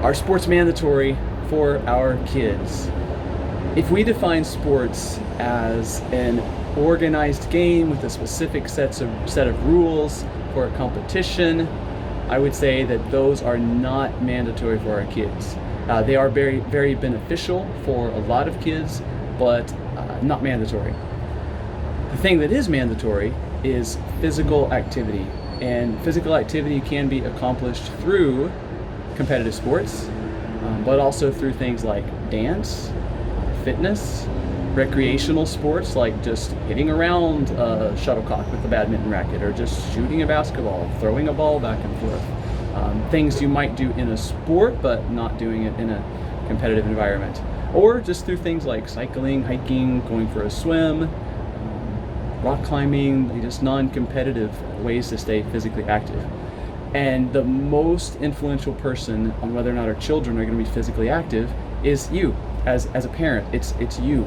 Are sports mandatory for our kids? If we define sports as an organized game with a specific set of rules for a competition, I would say that those are not mandatory for our kids. They are very, very beneficial for a lot of kids, but not mandatory. The thing that is mandatory is physical activity, and physical activity can be accomplished through competitive sports, but also through things like dance, fitness, recreational sports like just hitting around a shuttlecock with a badminton racket, or just shooting a basketball, throwing a ball back and forth. Things you might do in a sport but not doing it in a competitive environment. Or just through things like cycling, hiking, going for a swim, rock climbing, just non-competitive ways to stay physically active. And the most influential person on whether or not our children are going to be physically active is you. As a parent, it's you.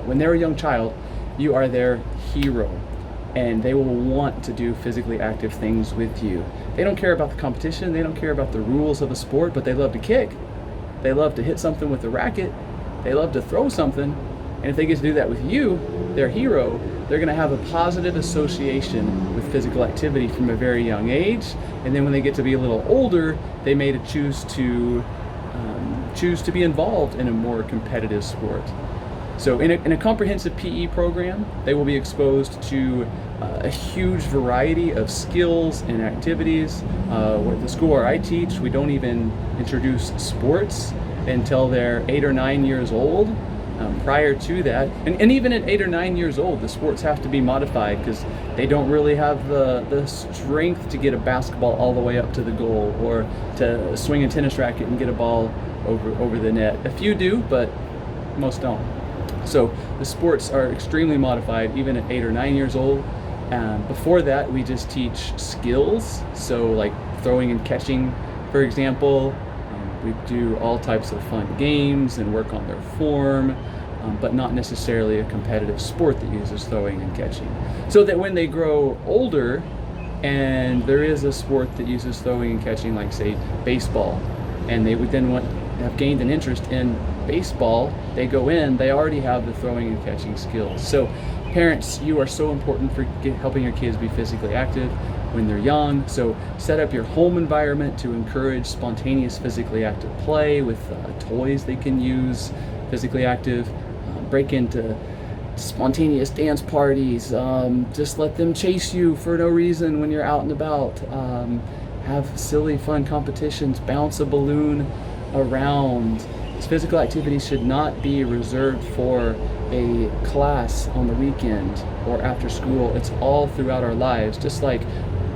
When they're a young child, you are their hero, and they will want to do physically active things with you. They don't care about the competition, they don't care about the rules of the sport, but they love to kick. They love to hit something with a racket. They love to throw something. And if they get to do that with you, their hero, they're going to have a positive association with physical activity from a very young age. And then when they get to be a little older, they may choose to be involved in a more competitive sport. So in a comprehensive PE program, they will be exposed to a huge variety of skills and activities. With the school where I teach, we don't even introduce sports until they're 8 or 9 years old. Prior to that, and even at 8 or 9 years old, the sports have to be modified because they don't really have the strength to get a basketball all the way up to the goal, or to swing a tennis racket and get a ball over the net. A few do, but most don't. So the sports are extremely modified even at 8 or 9 years old. Before that, we just teach skills, so like throwing and catching, for example. We do all types of fun games and work on their form, but not necessarily a competitive sport that uses throwing and catching. So that when they grow older and there is a sport that uses throwing and catching, like say baseball, and they would then have gained an interest in baseball, they go in, they already have the throwing and catching skills. So parents, you are so important for helping your kids be physically active when they're young. So set up your home environment to encourage spontaneous physically active play with toys they can use physically active. Break into spontaneous dance parties. Just let them chase you for no reason when you're out and about. Have silly fun competitions, bounce a balloon around. Physical activity should not be reserved for a class on the weekend or after school. It's all throughout our lives, just like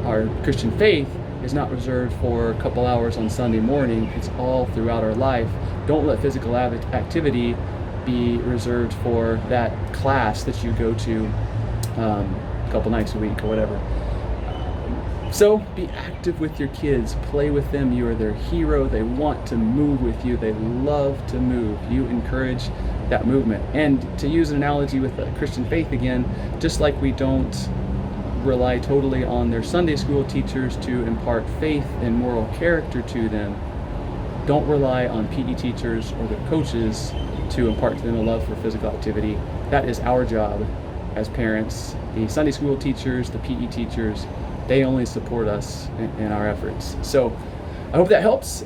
our Christian faith is not reserved for a couple hours on Sunday morning. It's all throughout our life. Don't let physical activity be reserved for that class that you go to a couple nights a week or whatever. So be active with your kids, play with them. You are their hero. They want to move with you. They love to move. You encourage that movement. And to use an analogy with the Christian faith again, just like we don't rely totally on their Sunday school teachers to impart faith and moral character to them, don't rely on PE teachers or their coaches to impart to them a love for physical activity. That is our job as parents. The Sunday school teachers, the PE teachers, they only support us in our efforts. So I hope that helps.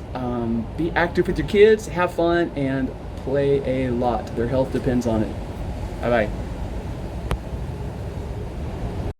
Be active with your kids, have fun, and play a lot. Their health depends on it. Bye-bye.